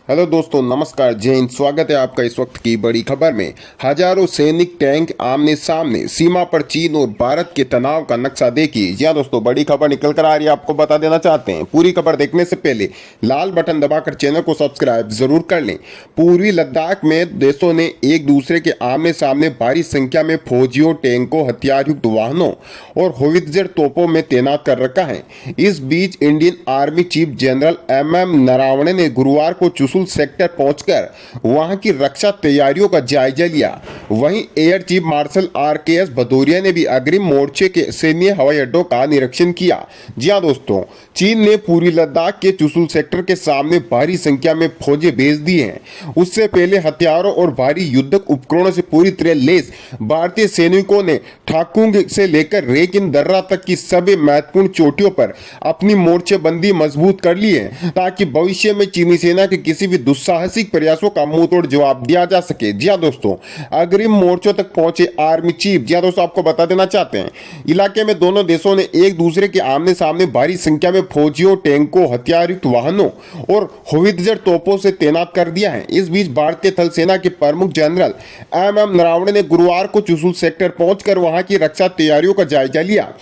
Hello दोस्तों, नमस्कार, जय हिंद। स्वागत है आपका इस वक्त की बड़ी खबर में। हजारों सैनिक टैंक आमने सामने, सीमा पर चीन और भारत के तनाव का नक्शा देखिए। जी हाँ दोस्तों, बड़ी खबर निकल कर आ रही है, आपको बता देना चाहते हैं। पूरी खबर देखने से पहले लाल बटन दबाकर चैनल को सब्सक्राइब जरूर कर लें। पूर्वी लद्दाख में देशों ने एक दूसरे के आमने सामने भारी संख्या में फौजियों, टैंकों, हथियारयुक्त वाहनों और होवित्जर तोपों में तैनात कर रखा है। इस बीच Indian army chief general MM Naravane ने गुरुवार को चुशुल सेक्टर पहुंचकर वहां की रक्षा तैयारियों का जायजा लिया। वहीं air chief marshal RKS Bhadauria ने भी अग्रिम मोर्चे के सैन्य हवाई अड्डों का निरीक्षण किया। जी हां दोस्तों, चीन ने पूर्वी लद्दाख के चुशुल सेक्टर के सामने भारी संख्या में फौजें भेज दी हैं। उससे पहले हथियारों और भारी युद्धक उपकरणों से पूरी तरह लैस भारतीय सैनिकों ने ठाकुंग से लेकर रेकिन दर्रा तक की सभी महत्वपूर्ण चोटियों पर अपनी मोर्चेबंदी मजबूत कर ली है, ताकि भविष्य में चीनी सेना के किसी भी दुस्साहसिक प्रयासों का मुंहतोड़ जवाब दिया जा सके। जी हाँ दोस्तों, अग्रिम मोर्चों तक पहुंचे आर्मी चीफ। जी हाँ दोस्तों, आपको बता देना चाहते हैं, इलाके में दोनों देशों ने एक दूसरे के आमने सामने भारी संख्या में फौजियों, टैंकों, हथियारयुक्त वाहनों और होवित्जर तोपों से तैनात कर दिया है। इस बीच भारतीय थल सेना के प्रमुख जनरल MM नरावणे ने गुरुवार को चुशुल सेक्टर पहुंचकर वहां की रक्षा तैयारियों का जायजा लिया।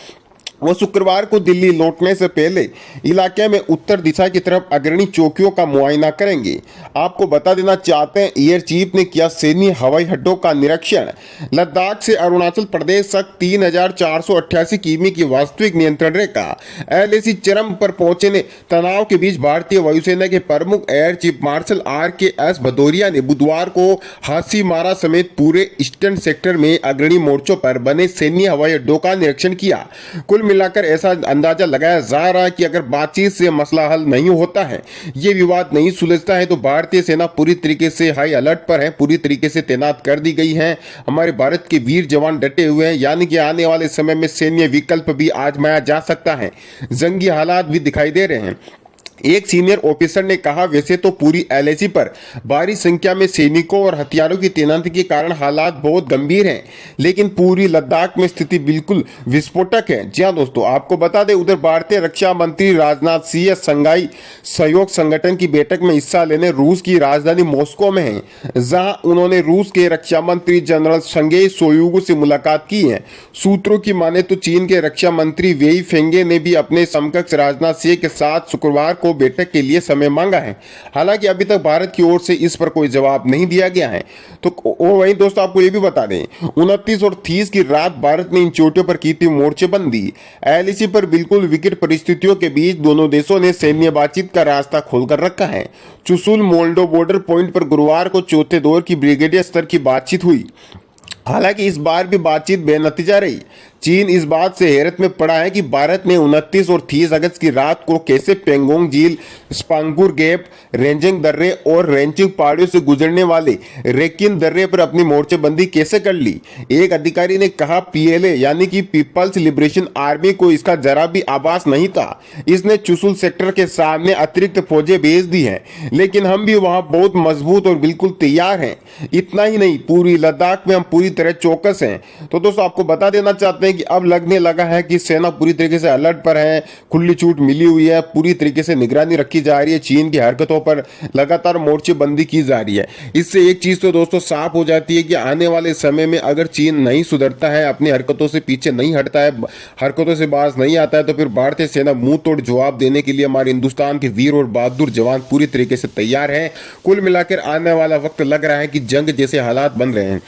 वो शुक्रवार को दिल्ली लौटने से पहले इलाके में उत्तर दिशा की तरफ अग्रणी चौकियों का मुआयना करेंगे। आपको बता देना चाहते हैं, एयर चीफ ने किया सैन्य हवाई अड्डों का निरीक्षण। लद्दाख से अरुणाचल प्रदेश तक 3488 किमी की वास्तविक नियंत्रण रेखा LAC चरम पर पहुंचे ने तनाव के बीच भारतीय वायुसेना के प्रमुख air chief marshal RKS Bhadauria ने बुधवार को हासीमारा समेत पूरे ईस्टर्न सेक्टर में अग्रणी मोर्चों पर बने सैन्य हवाई अड्डों का निरीक्षण किया। कुल मिलाकर ऐसा अंदाजा लगाया जा रहा है कि अगर बातचीत से मसला हल नहीं होता है, ये विवाद नहीं सुलझता है, तो भारतीय सेना पूरी तरीके से हाई अलर्ट पर है, पूरी तरीके से तैनात कर दी गई है। हमारे भारत के वीर जवान डटे हुए हैं, यानी कि आने वाले समय में सैन्य विकल्प भी आजमाया जा सकता है। जंगी हालात भी दिखाई दे रहे हैं। एक सीनियर ऑफिसर ने कहा, वैसे तो पूरी LAC पर भारी संख्या में सैनिकों और हथियारों की तैनाती के कारण हालात बहुत गंभीर हैं, लेकिन पूरी लद्दाख में स्थिति बिल्कुल विस्फोटक है। जी हाँ दोस्तों, आपको बता दें, उधर भारतीय रक्षा मंत्री राजनाथ सिंह संघाई सहयोग संगठन की बैठक में हिस्सा लेने रूस की राजधानी मॉस्को में हैं, जहां उन्होंने रूस के रक्षा मंत्री जनरल सर्गेई शोइगु से मुलाकात की है। सूत्रों की माने तो चीन के रक्षा मंत्री वेई फेंगे ने भी अपने समकक्ष राजनाथ सिंह के साथ शुक्रवार को बैठक के लिए समय मांगा है। हालांकि अभी तक भारत की ओर से इस पर कोई जवाब नहीं दिया गया है। तो वहीं दोस्तों, आपको ये भी बता दें, 29 और 30 की रात भारत ने इन चोटियों पर की थी मोर्चेबंदी। LAC पर बिल्कुल विकट परिस्थितियों के बीच दोनों देशों ने सैन्य बातचीत का रास्ता खोलकर रखा है। चुशुल मोल्डो बॉर्डर पॉइंट पर गुरुवार को चौथे दौर की ब्रिगेडियर स्तर की बातचीत हुई। हालांकि इस बार भी बातचीत बेनतीजा रही। चीन इस बात से हैरत में पड़ा है कि भारत ने 29 और 30 अगस्त की रात को कैसे पेंगोंग झील, स्पांगुर गैप, रेंजिंग दर्रे और रेंचिंग पहाड़ियों से गुजरने वाले रेकिन दर्रे पर अपनी मोर्चेबंदी कैसे कर ली। एक अधिकारी ने कहा, PLA यानी कि पीपल्स लिबरेशन आर्मी को इसका जरा भी आभास नहीं था। इसने चुशुल सेक्टर के सामने अतिरिक्त फौजें भेज दी हैं, लेकिन हम भी वहां बहुत मजबूत और बिल्कुल तैयार हैं। इतना ही नहीं, पूरी लद्दाख में हम पूरी तरह चौकस हैं। तो दोस्तों, आपको बता देना चाहते हैं कि अब लगने लगा है कि सेना पूरी तरीके से अलर्ट पर है, खुली छूट मिली हुई है, पूरी तरीके से निगरानी रखी जा रही है, चीन की हरकतों पर लगातार मोर्चेबंदी की जा रही है। इससे एक चीज तो दोस्तों साफ हो जाती है कि आने वाले समय में अगर चीन नहीं सुधरता है, अपनी हरकतों से पीछे नहीं हटता है, हरकतों से बाज नहीं आता है, तो फिर भारतीय सेना मुंह तोड़ जवाब देने के लिए हमारे हिंदुस्तान के वीर और बहादुर जवान पूरी तरीके से तैयार हैं। कुल मिलाकर आने वाला वक्त लग रहा है कि जंग जैसे हालात बन रहे हैं।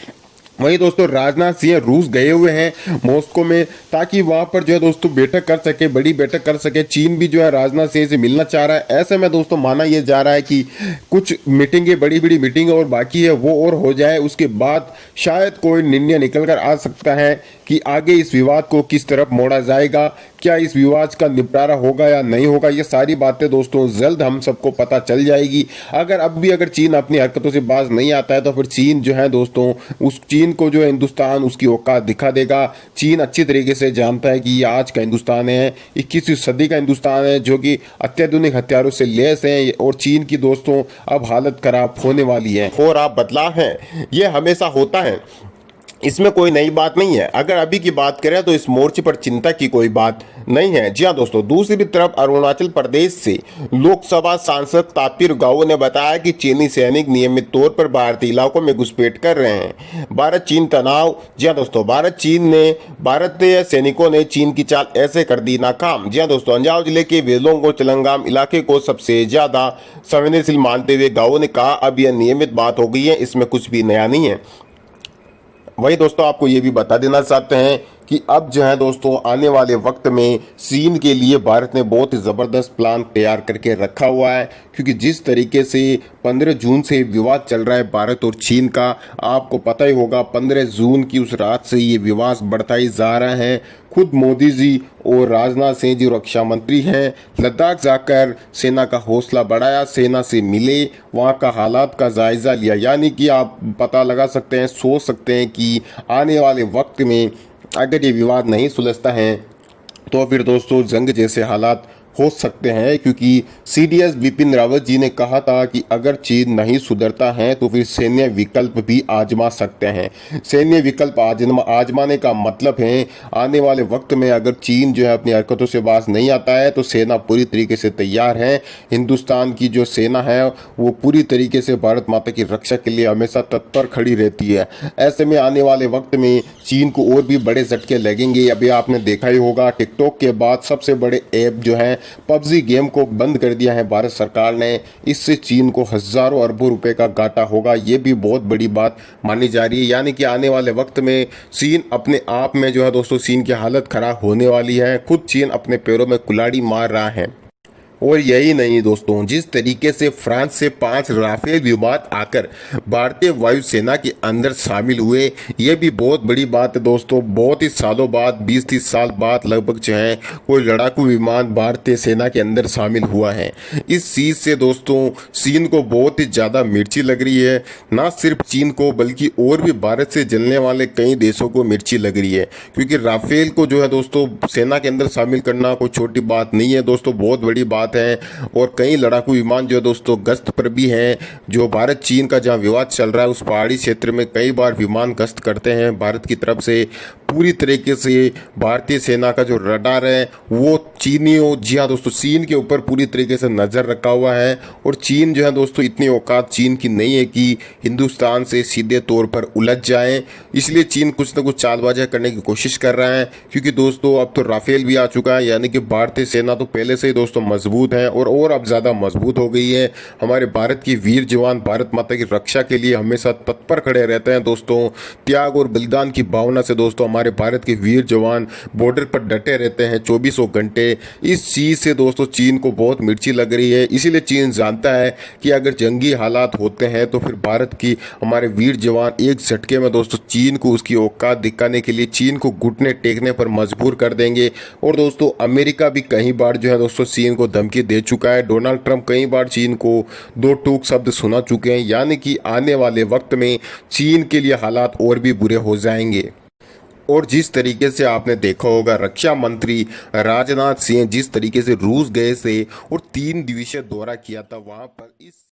वहीं दोस्तों, राजनाथ सिंह रूस गए हुए हैं मॉस्को में, ताकि वहां पर जो है दोस्तों बैठक कर सके, बड़ी बैठक कर सके। चीन भी जो है राजनाथ सिंह से मिलना चाह रहा है। ऐसे में दोस्तों माना यह जा रहा है कि कुछ मीटिंगें, बड़ी बड़ी मीटिंग और बाकी है, वो और हो जाए, उसके बाद शायद कोई निर्णय निकल कर आ सकता है कि आगे इस विवाद को किस तरफ मोड़ा जाएगा, क्या इस विवाद का निपटारा होगा या नहीं होगा। ये सारी बातें दोस्तों जल्द हम सबको पता चल जाएगी। अगर चीन अपनी हरकतों से बाज नहीं आता है, तो फिर चीन जो है दोस्तों, उस चीन को जो है हिंदुस्तान उसकी औकात दिखा देगा। चीन अच्छी तरीके से जानता है कि ये आज का हिंदुस्तान है, 21वीं सदी का हिंदुस्तान है, जो कि अत्याधुनिक हथियारों से लैस है। और चीन की दोस्तों अब हालत खराब होने वाली है। और आप बदलाव है, ये हमेशा होता है। इसमें कोई नई बात नहीं है। अगर अभी की बात करें तो इस मोर्चे पर चिंता की कोई बात नहीं है। जी हाँ दोस्तों, दूसरी तरफ अरुणाचल प्रदेश से लोकसभा सांसद तापिर गाओ ने बताया कि चीनी सैनिक नियमित तौर पर भारतीय इलाकों में घुसपैठ कर रहे हैं। भारत चीन तनाव। जी हाँ दोस्तों, भारतीय सैनिकों ने चीन की चाल ऐसे कर दी नाकाम। जी हाँ दोस्तों, अंजाव जिले के वेलोंग और चलंगाम इलाके को सबसे ज्यादा संवेदनशील मानते हुए गाओ ने कहा, अब यह नियमित बात हो गई है, इसमें कुछ भी नया नहीं है। वही दोस्तों, आपको ये भी बता देना चाहते हैं कि अब जो है दोस्तों, आने वाले वक्त में चीन के लिए भारत ने बहुत ही ज़बरदस्त प्लान तैयार करके रखा हुआ है। क्योंकि जिस तरीके से 15 जून से विवाद चल रहा है भारत और चीन का, आपको पता ही होगा 15 जून की उस रात से ये विवाद बढ़ता ही जा रहा है। खुद मोदी जी और राजनाथ सिंह जी रक्षा मंत्री हैं, लद्दाख जाकर सेना का हौसला बढ़ाया, सेना से मिले, वहाँ का हालात का जायजा लिया। यानी कि आप पता लगा सकते हैं, सोच सकते हैं कि आने वाले वक्त में अगर ये विवाद नहीं सुलझता है तो फिर दोस्तों जंग जैसे हालात हो सकते हैं। क्योंकि सीडीएस बिपिन रावत जी ने कहा था कि अगर चीन नहीं सुधरता है तो फिर सैन्य विकल्प भी आजमा सकते हैं। सैन्य विकल्प आजमाने का मतलब है आने वाले वक्त में अगर चीन जो है अपनी हरकतों से बाज नहीं आता है तो सेना पूरी तरीके से तैयार है। हिंदुस्तान की जो सेना है वो पूरी तरीके से भारत माता की रक्षा के लिए हमेशा तत्पर खड़ी रहती है। ऐसे में आने वाले वक्त में चीन को और भी बड़े झटके लगेंगे। अभी आपने देखा ही होगा, टिकटॉक के बाद सबसे बड़े ऐप जो है पबजी गेम को बंद कर दिया है भारत सरकार ने। इससे चीन को हजारों अरबों रुपए का घाटा होगा, ये भी बहुत बड़ी बात मानी जा रही है। यानी कि आने वाले वक्त में चीन अपने आप में जो है दोस्तों, चीन की हालत खराब होने वाली है। खुद चीन अपने पैरों में कुल्हाड़ी मार रहा है। और यही नहीं दोस्तों, जिस तरीके से फ्रांस से 5 राफेल विमान आकर भारतीय वायुसेना के अंदर शामिल हुए, ये भी बहुत बड़ी बात है दोस्तों। बहुत ही सालों बाद, 20-30 साल बाद लगभग जो है कोई लड़ाकू विमान भारतीय सेना के अंदर शामिल हुआ है। इस चीज़ से दोस्तों चीन को बहुत ही ज़्यादा मिर्ची लग रही है। ना सिर्फ चीन को बल्कि और भी भारत से जलने वाले कई देशों को मिर्ची लग रही है। क्योंकि राफेल को जो है दोस्तों सेना के अंदर शामिल करना कोई छोटी बात नहीं है दोस्तों, बहुत बड़ी बात है। और कई लड़ाकू विमान जो दोस्तों गश्त पर भी हैं। जो भारत चीन का जहां विवाद चल रहा है उस पहाड़ी क्षेत्र में कई बार विमान गश्त करते हैं भारत की तरफ से। पूरी तरीके से भारतीय सेना का जो रडार है वो चीनियों, जी हाँ दोस्तों, चीन के ऊपर पूरी तरीके से नज़र रखा हुआ है। और चीन जो है दोस्तों, इतनी औकात चीन की नहीं है कि हिंदुस्तान से सीधे तौर पर उलझ जाए। इसलिए चीन कुछ ना कुछ चालबाजियाँ करने की कोशिश कर रहा है। क्योंकि दोस्तों अब तो राफेल भी आ चुका है। यानी कि भारतीय सेना तो पहले से ही दोस्तों मजबूत है और अब ज़्यादा मजबूत हो गई है। हमारे भारत की वीर जवान भारत माता की रक्षा के लिए हमेशा तत्पर खड़े रहते हैं दोस्तों। त्याग और बलिदान की भावना से दोस्तों हमारे भारत के वीर जवान बॉर्डर पर डटे रहते हैं 24 घंटे। इस चीज़ से दोस्तों चीन को बहुत मिर्ची लग रही है। इसीलिए चीन जानता है कि अगर जंगी हालात होते हैं तो फिर भारत की हमारे वीर जवान एक झटके में दोस्तों चीन को उसकी औकात दिखाने के लिए चीन को घुटने टेकने पर मजबूर कर देंगे। और दोस्तों अमेरिका भी कई बार जो है दोस्तों चीन को धमकी दे चुका है। डोनाल्ड ट्रंप कई बार चीन को दो टूक शब्द सुना चुके हैं। यानी कि आने वाले वक्त में चीन के लिए हालात और भी बुरे हो जाएंगे। और जिस तरीके से आपने देखा होगा रक्षा मंत्री राजनाथ सिंह जिस तरीके से रूस गए थे और 3 दिवसीय दौरा किया था वहां पर, इस